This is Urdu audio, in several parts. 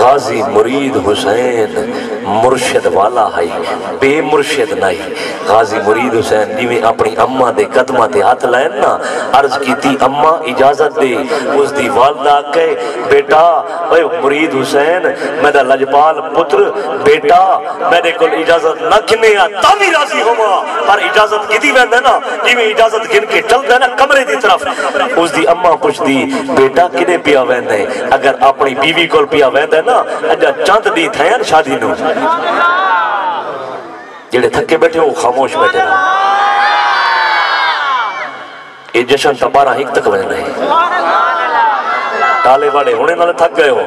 غازی مرید حسین مرشد والا ہے بے مرشد نہیں غازی مرید حسین نیویں اپنی اماں دے قدمہ تے ہاتھ لائن نا عرض کی تھی اماں اجازت دے اس دی والدہ کہے بیٹا اے مرید حسین میں دا لجپال پتر بیٹا میرے کو اجازت نہ کھنے تامی راضی ہوا پر اجازت کی دی ویندہ نا نیویں اجازت گن کے چل دے نا کمرے دی طرف اس دی اماں پوچھ دی بیٹا کنے پیا ویندے اگر اپنی بیوی کو پیا ویندے نا اجا چند دی تھے ہیں شادی نو جڑے تھکے بیٹھے ہو خاموش بیٹھے نا یہ جشن تبارہ ایک تک ویندے ٹالے والے ہونے نالے تھک گئے ہو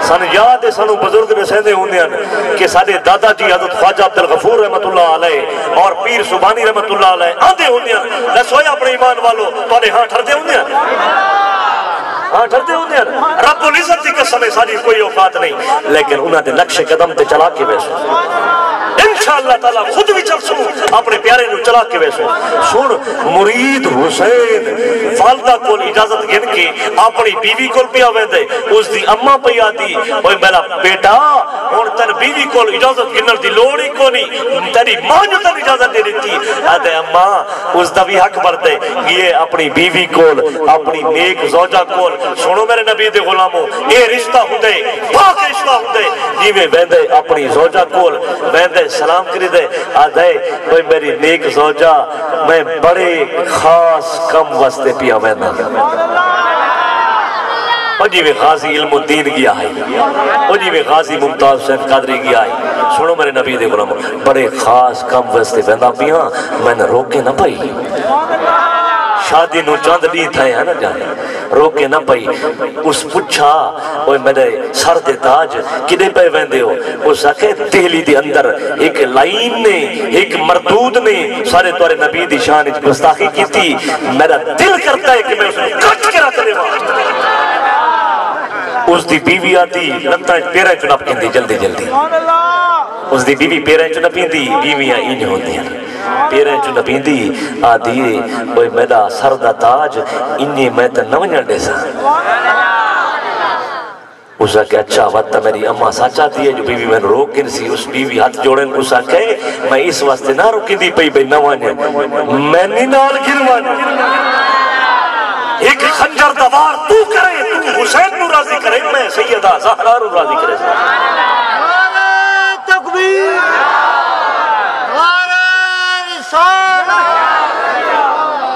سن یاد ہے سنو بزرگ نے سہنے ہوندے ہیں کہ سارے دادا جی حضرت خواجہ عبدالغفور رحمت اللہ علیہ اور پیر سبحانی رحمت اللہ علیہ آندے ہوندے ہیں لسویا اپنے ایمان والو تو آنے ہاں ٹھردے ہوندے ہیں ہاں ٹھردے ہوندے ہیں رب العزت کی قسم ہے ساری کوئی اوقات نہیں لیکن انہاں دے نقش قدم تے چلا کے بیسو انشاءاللہ تعالیٰ خود بھی چل سو اپنے پیارے نو چلا کے بیسو سن مرید حسین والدہ کو اجازت گن کے اپنی بیوی کو پیا ویندے اس دی اماں پیا دی اوہ میرا بیٹا اور تن بیوی کو اجازت گنر دی لوڑی کو نہیں تیری ماں جو تن اجازت دے دیتی آدھے اماں اس دا بھی حق بردے یہ اپنی بیوی کو اپنی نیک زوجہ کو سنو میرے نبی دے غلاموں اے رشتہ ہوں دے پاک رشتہ ہوں دے جیویں ویندے اپنی زوجہ کو ویندے سلام کری دے آدھے کوئی میری نیک زوجہ میں بڑے خاص کم واسطے پیا ویندہ اور جی میں غازی علم الدین گیا ہے اور جی میں غازی ممتاز حسین قادری گیا ہے سنو میرے نبی دے غلام بڑے خاص کم واسطے ویندہ پیا میں نے روکے نہ پائی شادی نو چاند لی تھا ہے نا جانے روکے نہ پائی اس پچھا اوہ میرے سر دے تاج کدے پہ ویندے ہو اس آکے دہلی دے اندر ایک لائن نے ایک مردود نے سارے توارے نبی دی شان گستاخی کی تھی میرا دل کرتا ہے کہ میں اس کو کٹ کے رکھ لے اس دی بیوی آتی لگتا ہے پیرے چنپ کندی جلدی جلدی اس دی بیوی پیرے چنپ کندی بیویاں انج ہوندی ہیں پیرے چنپ کندی آدھی اوہ میرا سر دا تاج انہی میں تے نونیاں دے سا اسا کہ اچھا وقت میری اماں سچا دی ہے جو بیوی میں روک کن سی اس بیوی ہاتھ جوڑیں اسا کہے میں اس واسطے نہ روکی دی پئی بھئی نوانیاں میں نہیں نال گروانی ایک خنجر دوار تو کرے تو حسین نو راضی کرے میں سیدہ زہرا نو راضی کرے تکبیر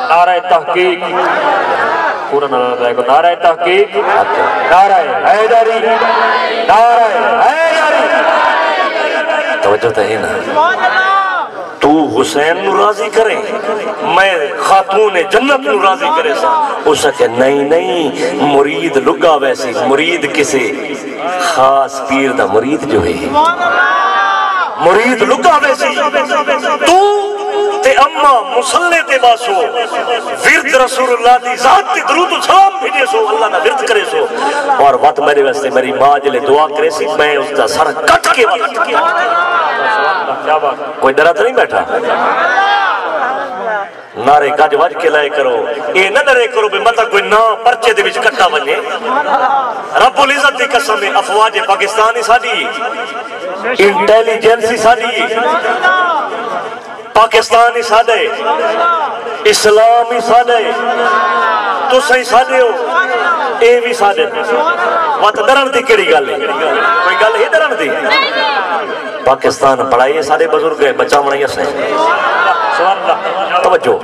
نعرہ تحقیق پورا نعرہ رہے گا نعرہ تحقیق نعرہ حیدری نعرہ حیدری توجہ تو ہے نا تو حسین نو راضی کرے میں خاتون جنت نو راضی کرے سا اسا کہ نہیں مرید لگا ویسی مرید کسے خاص پیر دا مرید جو ہے مرید لگا ویسی تو تے اممہ مسلح تے باسو ورد رسول اللہ دی ذات تے درود و سلام بھیجے سو اللہ نا ورد کرے سو اور وقت میرے واسطے میری ماں جلے دعا کرے سی میں اس دا سر کٹ کے وقت کوئی ڈرا تو نہیں بیٹھا نعرے گج وج کے لائے کرو اے نہ ڈرے کرو بے مطلب کوئی نا پرچے دے وچ کٹا بنے رب العزت دی قسم افواج پاکستانی ساڈی انٹیلیجنسی ساڈی پاکستانی ساڈے اسلامی ساڈے تو صحیح ساڈے ہو اے بھی ساڈے وقت درن دی کیڑی گل ہے کوئی گل ہی درن دی پاکستان پڑھائیے سارے بزرگ ہیں بچہ منائی سے توجہ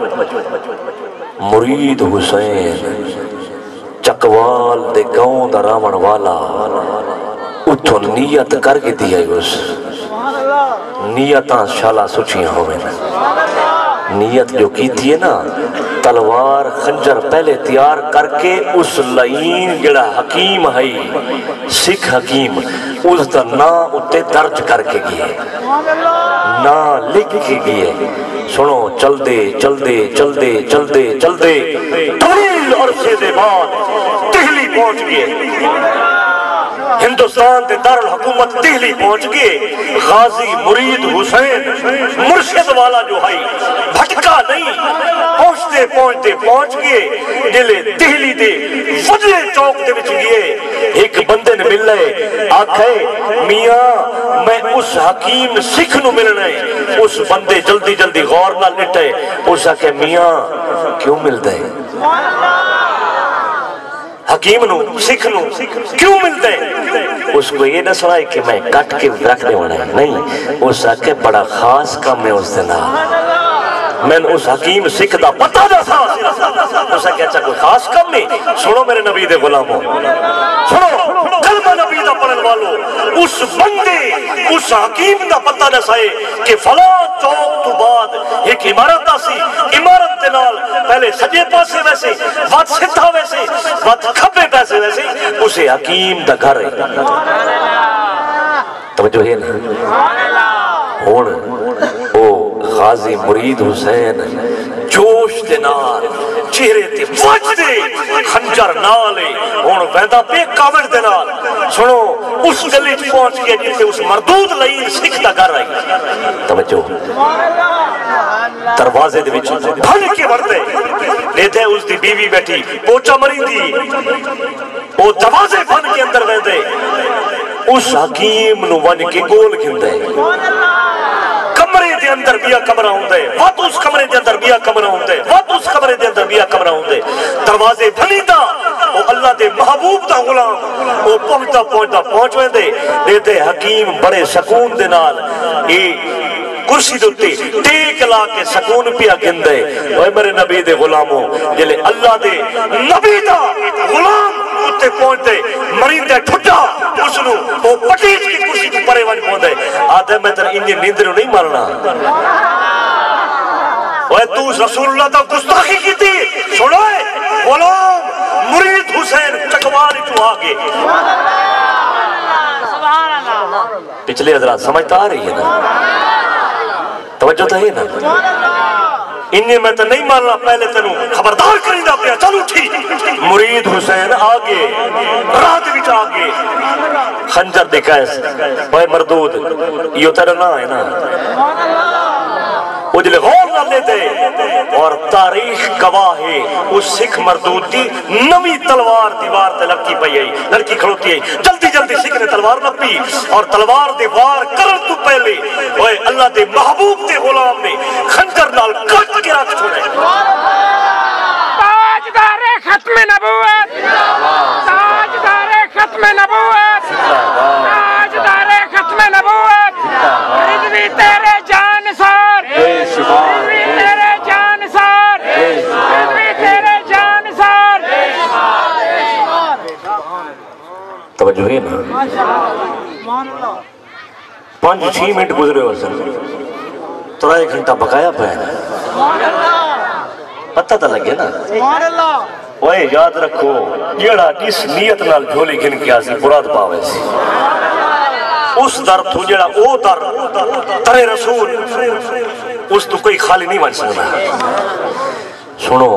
مرید حسین چکوال دے گاؤں دا راون والا اتھو نیت کر کے دیا اس نیتاں شالا سچیاں ہوئے نیت جو کی تھی نا تلوار خنجر پہلے تیار کر کے اس لائن جڑا حکیم ہے سکھ حکیم اس دا نا اتے درج کر کے گئے نا لکھ کے گئے سنو چل دے طویل عرصے دے بعد دہلی پہنچ گئے ہندوستان دے دارالحکومت دہلی پہنچ گئے غازی مرید حسین مرشد والا جو ہے بھٹکا نہیں پہنچتے پہنچتے پہنچ گئے جلے دہلی دے وجہ چوک دے وچ گئے ایک بندے نے مل لے آکھے میاں میں اس حکیم سکھ نو ملنا ہے اس بندے جلدی جلدی غور نہ لٹے اس آکھے میاں کیوں ملتا ہے حکیم نو سکھ نو کیوں ملتا ہے اس کو یہ نہ سنا کہ میں کٹ کے رکھ دے وانا ہے نہیں اس آکھے بڑا خاص کام ہے اس دن میں نے اس حکیم سکھ دا پتہ دا سا اس آکھے اچھا کوئی خاص کام نہیں سنو میرے نبی دے غلاموں سنو کلمہ نبی دا پڑھن والو اس بندے اس حکیم دا پتہ نہ سائے کہ فلاں چوک تو بعد ایک عمارت آسی عمارت دے نال پہلے سجے پاسے ویسے وات سدھا ویسے وات کھبے پیسے ویسے اسے حکیم دا گھر ہے توجہ ہے نا ہون او غازی مرید حسین جوش دے نال چہرے تے وج دے خنجر نالے ہون ویدہ پہ کامٹ دے نال سنو اس گلی پہنچ گیا جیسے اس مردود لئین سکھ دا گھر آئی توجہ دروازے دے وچ بھن کے وردے لیتے اس دی بیوی بیٹھی پوچا مری دی وہ دروازے بھن کے اندر ویدے اس حکیم نو ون کے گول گھندے کمرے دے اندر بیا کمرہ ہوندے وات اس کمرے دے اندر بیا کمرہ ہوندے وات اس کمرے دے اندر بیا کمرہ ہوندے دروازے بھنی دا وہ اللہ دے محبوب دا غلام وہ پہنچتا پہنچتا پہنچویں دے لیتے حکیم بڑے سکون دے نال کرسی دوتے ٹیک لا کے سکون پیا گندے اوہ میرے نبی دے غلاموں جلے اللہ دے نبی دا غلام اتے پہنچتے مریندے ٹھٹا اسنو وہ پٹیج کی کرسی کو پرے ون پہنچتے آدھے میں تر انجی نیندر نہیں مارنا اوہ تو رسول اللہ تا گستاخی کی تھی سنوئے غلام مرید حسین چکواری تو آگے پچھلے حضرات سمجھتا آ رہی ہے نا توجہ تو ہے نا انہیں میں تو نہیں مارنا پہلے تنو خبردار کریں دا پیا چلو ٹھیک مرید حسین آگے رات بچ آگے خنجر دکھائے بھائی مردود یہ تیرا نا ہے نا وہ جلے غور نہ لے دے اور تاریخ گواہ ہے اس سکھ مردود دی نمی تلوار دیوار تے لڑکی پئی آئی لڑکی کھڑوتی ہے جلدی جلدی سکھ نے تلوار نپی اور تلوار دیوار کرن تو پہلے اوے اللہ دے محبوب دے غلام نے خنجر نال کٹ کے رکھ چھوڑے تاجدار ختم نبوت تاجدار ختم نبوت تاجدار ختم نبوت رضوی تیرے جان سار رضوی تیرے جان سار رضوی تیرے جان سار توجہ ہے نا 5-6 منٹ گزرے ہو سر تھوڑا 1 گھنٹہ بقایا پہنا پتہ تا لگے نا وہ یاد رکھو جیڑا جس نیت نال جھولی گھن کیا سی مراد پاوے سی اس در تو جیڑا او در ترے رسول اس تو کوئی خالی نہیں بن سکتا سنو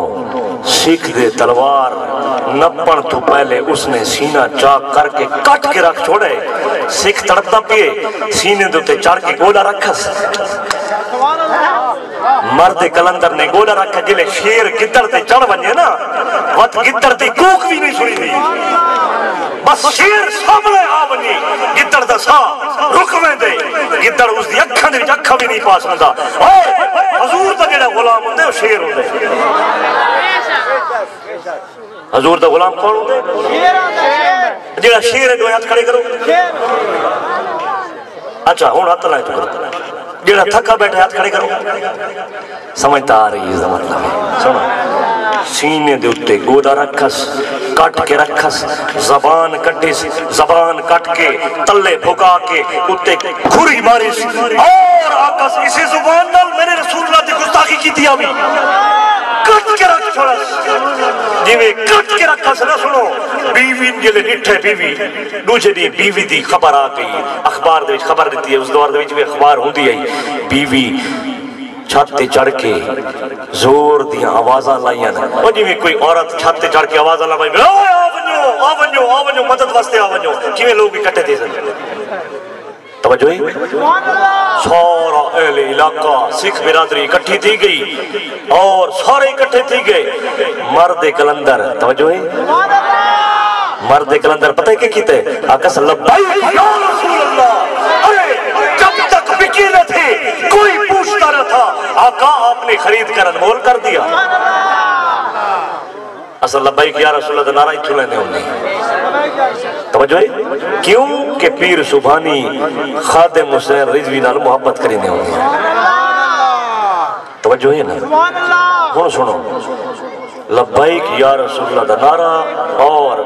سکھ دے تلوار نپن تو پہلے اس نے سینہ چاک کر کے کٹ کے رکھ چھوڑے سکھ تڑپتا پیے سینے دوتے چار کے گولا رکھس مرد کلندر نے گولا رکھا جلے شیر گدر تے چڑھ بنجے نا وقت گدر تے کوک بھی نہیں سنی دی بس شیر سامنے آ بنی گدر دا سا رکھویں دے گدر اس دی اکھا دے اکھا بھی نہیں پاس ہوندا حضور دا جڑا غلام ہوندے وہ شیر ہوندے حضور دا غلام کون ہوندے جڑا شیر ہے دو ہاتھ کھڑے کرو اچھا ہون ہاتھ لائے تو کرو جڑا تھکا بیٹھے ہاتھ کھڑے کرو سمجھتا آ رہی ہے مطلب ہے سنو سینے دے اتے گودا رکھس کٹ کے رکھس زبان کٹس زبان کٹ کے تلے بھگا کے اتے کھری مارس اور آکس اسی زبان نال میں نے رسول اللہ دی گستاخی کی تھی آمی کٹ کے رکھ چھوڑس جیوے کٹ کے رکھا سنا سنو بیوی جلے نٹھے بیوی دوجہ دی بیوی دی خبر آ گئی اخبار دے خبر دیتی ہے اس دور دے بھی اخبار ہوں دی ہے بیوی چھت تے چڑھ کے زور دیاں آوازاں لائیاں وہ جی کوئی عورت چھت تے چڑھ کے آوازاں لائی آ ونجو مدد واسطے آ ونجو کیویں لوگ اکٹھے تھے سن توجہ ہی سارا اہل علاقہ سکھ برادری اکٹھی تھی گئی اور سارے اکٹھے تھی گئے مرد کلندر توجہ ہی مرد کلندر پتہ ہے کیا کیتے آقا صلی اللہ یا رسول اللہ ارے جب تک بکی نہ تھے کوئی پوچھتا نہ تھا آقا آپ نے خرید کر انمول کر دیا اصل لبائی کہ یا رسول اللہ نعرہ ہی تھولے نے ہونے توجہ ہے کیوں کہ پیر سبحانی خادم حسین رضوی نال محبت کرینے ہونے توجہ ہے نا ہوں سنو لبائک یا رسول اللہ دا نعرہ اور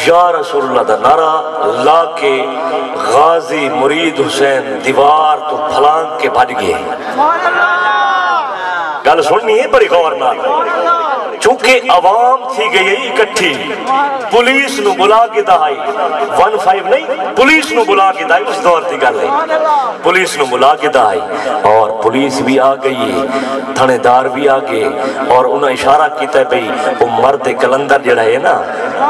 یا رسول اللہ دا نعرہ لا کے غازی مرید حسین دیوار تو پھلانگ کے بھاج گئے گل سننی ہے بڑی غور نال چونکہ عوام تھی گئی اکٹھی پولیس نو بلا کے دہائی 15 نہیں پولیس نو بلا کے دہائی اس دور تھی گل ہے پولیس نو بلا کے دہائی اور پولیس بھی آ گئی تھانے دار بھی آ گئے اور انہوں اشارہ کیتا ہے بھئی وہ مرد کلندر جڑا ہے نا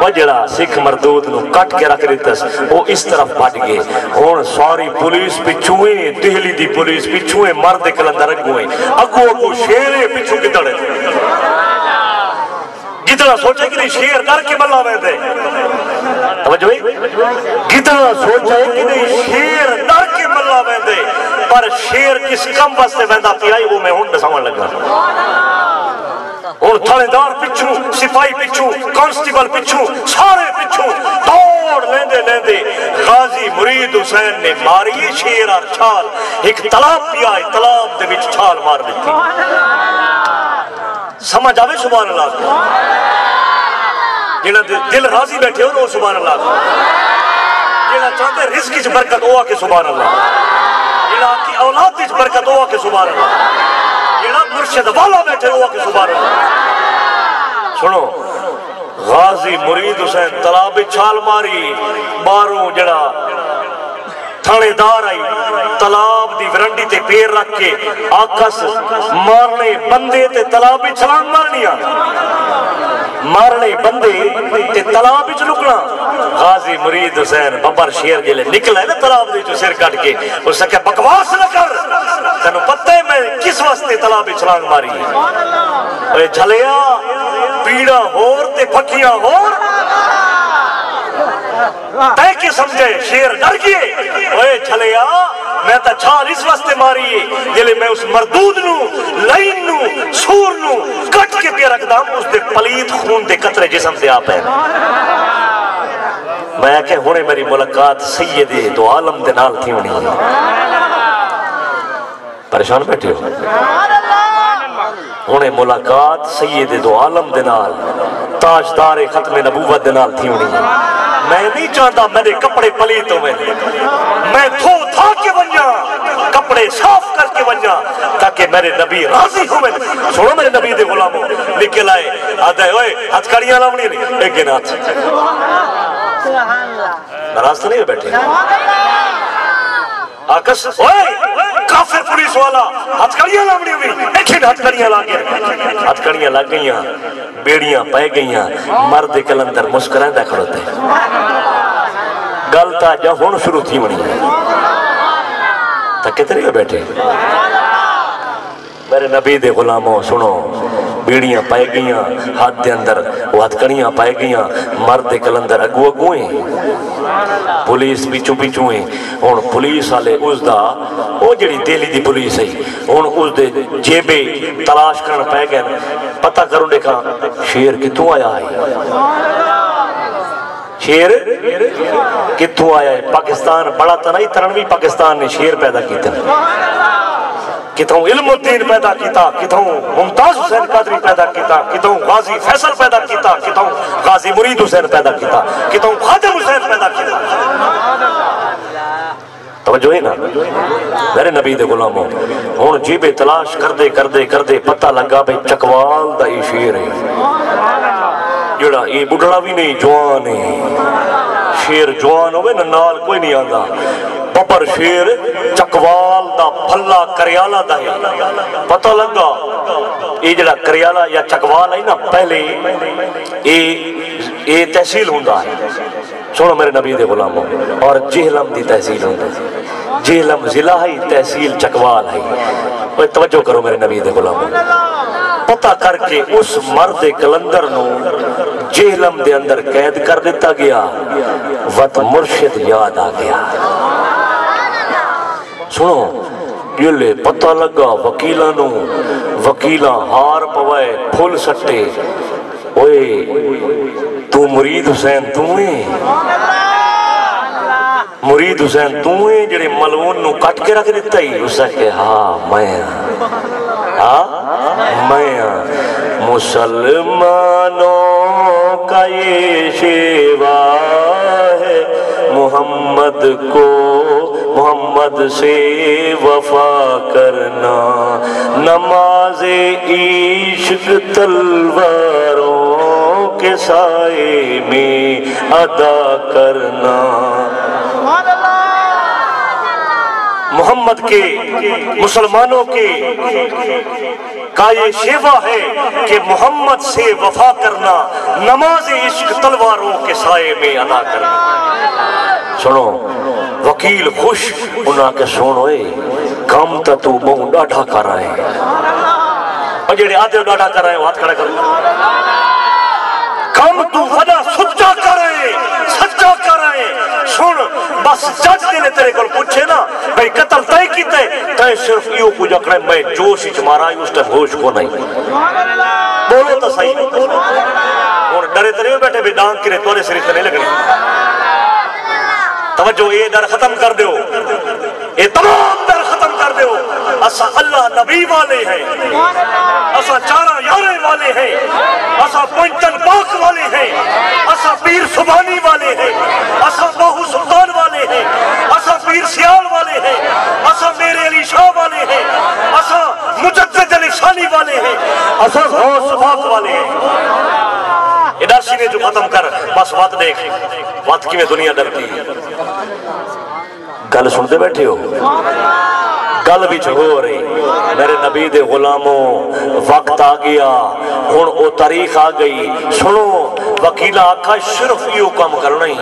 وہ جڑا سکھ مردود نو کٹ کے رکھ دیتا وہ اس طرف بھاج گئے اور ساری پولیس پچھوئیں دہلی دی پولیس پچھوئیں مرد کلندر اگوئیں اگو شیرے پچھو کی دڑے کتنا سوچے کہ نہیں شیر ڈر کے ملا میں دے توجہ ہے کتنا سوچے کہ نہیں شیر ڈر کے ملا میں دے پر شیر کس کم بستے ویندہ پی آئی وہ میں ہون بساون لگا اور تھانے دار پچھو سپاہی پچھو کانسٹیبل پچھو سارے پچھو دوڑ لیندے لیندے غازی مرید حسین نے ماری شیر اور چھال ایک تلاب پی آئی تلاب دے وچ چھال مار دیتی سمجھ آوے سبحان اللہ جنہاں دل راضی بیٹھے ہو سبحان اللہ جنہاں چاہتے رزق کی برکت ہوا کہ سبحان اللہ جنہاں کی اولاد کی برکت ہوا کہ سبحان اللہ جنہاں مرشد والا بیٹھے ہوا کہ سبحان اللہ سنو غازی مرید حسین تلاب چھال ماری باروں جڑا تھانے دار آئی تلاب دی ورنڈی تے پیر رکھ کے آکس مارنے بندے تے تلاب بھی چھلانگ مارنیا مارنے بندے تے تلاب بھی چھلکنا غازی مرید حسین ببر شیر جلے نکلا ہے نا تلاب دی جو سر کٹ کے اس سے کہ بکواس نہ کر تنو پتہ ہے میں کس واسطے تلاب بھی چھلانگ ماری اے جھلیا پیڑا ہور تے پھکیاں ہور تے کی سمجھے شیر ڈر گئے اوے چھلیا میں تا چھال اس واسطے ماری ہے جلے میں اس مردود نو لائن نو سور نو کٹ کے پہ رکھ دام اس دے پلید خون دے قطرے جسم سے آپ ہے میں کہ ہونے میری ملاقات سید دو عالم دے نال تھی ہونی پریشان بیٹھے ہو ہونے ملاقات سید دو عالم دے نال تاجدار ختم نبوت دے نال تھی ہونی میں نہیں چاہتا میرے کپڑے پلیت ہوئے میں دھو دھا کے بنجا کپڑے صاف کر کے بنجا تاکہ میرے نبی راضی ہوئے سنو میرے نبی دے غلاموں نکل آئے آدھے ہوئے ہاتھ کڑیاں لاؤنی نہیں ایک گنات ناراض تو نہیں بیٹھے آکس ہوئے کافر پولیس والا ہاتھ کڑیاں لاؤنی ہوئی ایک ہاتھ کڑیاں لا گیا ہاتھ کڑیاں لگ گئیاں بیڑیاں پائے گئیاں مرد کلندر مسکرائیں دے کھڑوتے گلتا جا ہون شروع تھی منی تک کتنے گئے بیٹھے میرے نبی دے غلاموں سنو بیڑیاں پائے گئیاں ہاتھ دے اندر وہ ہاتھ کڑیاں پائے گئیاں مرد کلندر اگو اگوئیں پولیس پیچھو پیچھوئیں اور پولیس آلے اس دا وہ جڑی دیلی دی پولیس ہے اور اس دے جیبے تلاش کرنا پائے گئے پتہ کروں دیکھا شیر کتوں آیا ہے شیر کتوں آیا ہے پاکستان بڑا تنائی ترنوی پاکستان نے شیر پیدا کیتا کتوں علم الدین پیدا کیتا کتوں ممتاز حسین قادری پیدا کیتا کتوں غازی فیصل پیدا کیتا کتوں غازی مرید حسین پیدا کیتا کتوں خادم حسین پیدا کیتا توجہ ہے نا میرے نبی دے غلاموں ہون جیبے تلاش کردے پتہ لگا بھئی چکوال دا یہ شیر ہے جڑا یہ بڑھڑا بھی نہیں جوان ہے شیر جوان ہوئے نا نال کوئی نہیں آندا ببر شیر چکوال دا پھلا کریالا دا ہے پتہ لگا یہ جڑا کریالا یا چکوال ہے نا پہلے یہ تحصیل ہوندا ہے سنو میرے نبی دے غلاموں اور جہلم دی تحصیل ہوندا ہے جہلم ضلع ہے تحصیل چکوال ہے توجہ کرو میرے نبی دے غلاموں پتہ کر کے اس مرد کلندر نو جہلم دے اندر قید کر دیتا گیا وقت مرشد یاد آ گیا سنو یہ لے پتہ لگا وکیلانو وکیلہ ہار پوائے پھول سٹے اوئے تو مرید حسین تمہیں مرید حسین تمہیں جڑے ملعون نو کٹ کے رکھ دیتا ہی اس کہ ہاں میں مسلمانوں کا یہ شیوا ہے محمد کو محمد سے وفا کرنا نماز عشق تلواروں کے سائے میں ادا کرنا محمد کے مسلمانوں کے کا یہ شیوا ہے کہ محمد سے وفا کرنا نماز عشق تلواروں کے سائے میں ادا کرنا سنو وکیل خوش انہاں کے سنوئے کام تا تو بہن ڈاٹھا کر رہے ہیں اور جڑے آدھے ڈاٹھا کر رہے ہیں ہاتھ کھڑا کرو کام تو وڈا سچا کر رہے ہیں سچا کر رہے ہیں سن بس جج نے تیرے کو پوچھے نا بھئی قتل تے کیتا ہے تے صرف ایو کو جکڑے میں جوش ہی مارا اس ٹائم ہوش کو نہیں بولو تو صحیح اور ڈرے ترے بیٹھے بھی ڈانگ کرے تورے سری سے نہیں لگنے توجہ یہ در ختم کر دیو یہ تمام در ختم کر دیو اسا اللہ نبی والے ہیں اسا چارہ یارے والے ہیں اسا پنچن پاک والے ہیں اسا پیر سبحانی والے ہیں اسا بہو سلطان والے ہیں اسا پیر سیال والے ہیں اسا میرے علی شاہ والے ہیں اسا مجدد علی ثانی والے ہیں اسا غوث پاک والے ہیں ادھر سینے جو ختم کر بس بات دیکھ بات کی میں دنیا ڈرتی ہے گل سنتے بیٹھے ہو گل بھی ہو رہی میرے نبی دے غلاموں وقت آ گیا ہن او تاریخ آ گئی سنو وکیلہ آکھا صرف یہ کام کرنا ہی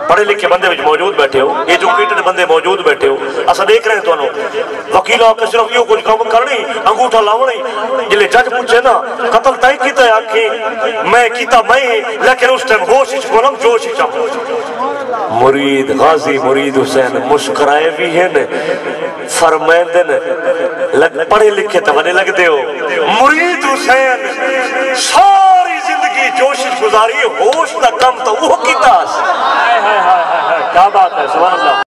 پڑھے لکھے بندے وچ موجود بیٹھے ہو ایجوکیٹڈ بندے موجود بیٹھے ہو اسا دیکھ رہے ہیں تو وکیل آکھا صرف یہ کچھ کام کرنی انگوٹھا لاؤنی جلے جج پوچھے نا قتل تائی کیتا ہے آکھیں میں کیتا میں لیکن اس ٹائم ہوش ہی چھولم جوش ہی چھم مرید غازی مرید حسین مسکرائے بھی ہیں فرمیندن پڑھے لکھے تو بنے لگ دے ہو مرید حسین ساری زندگی جوشش گزاری ہوش دا کم تو وہ کی تاس کیا بات ہے سبحان اللہ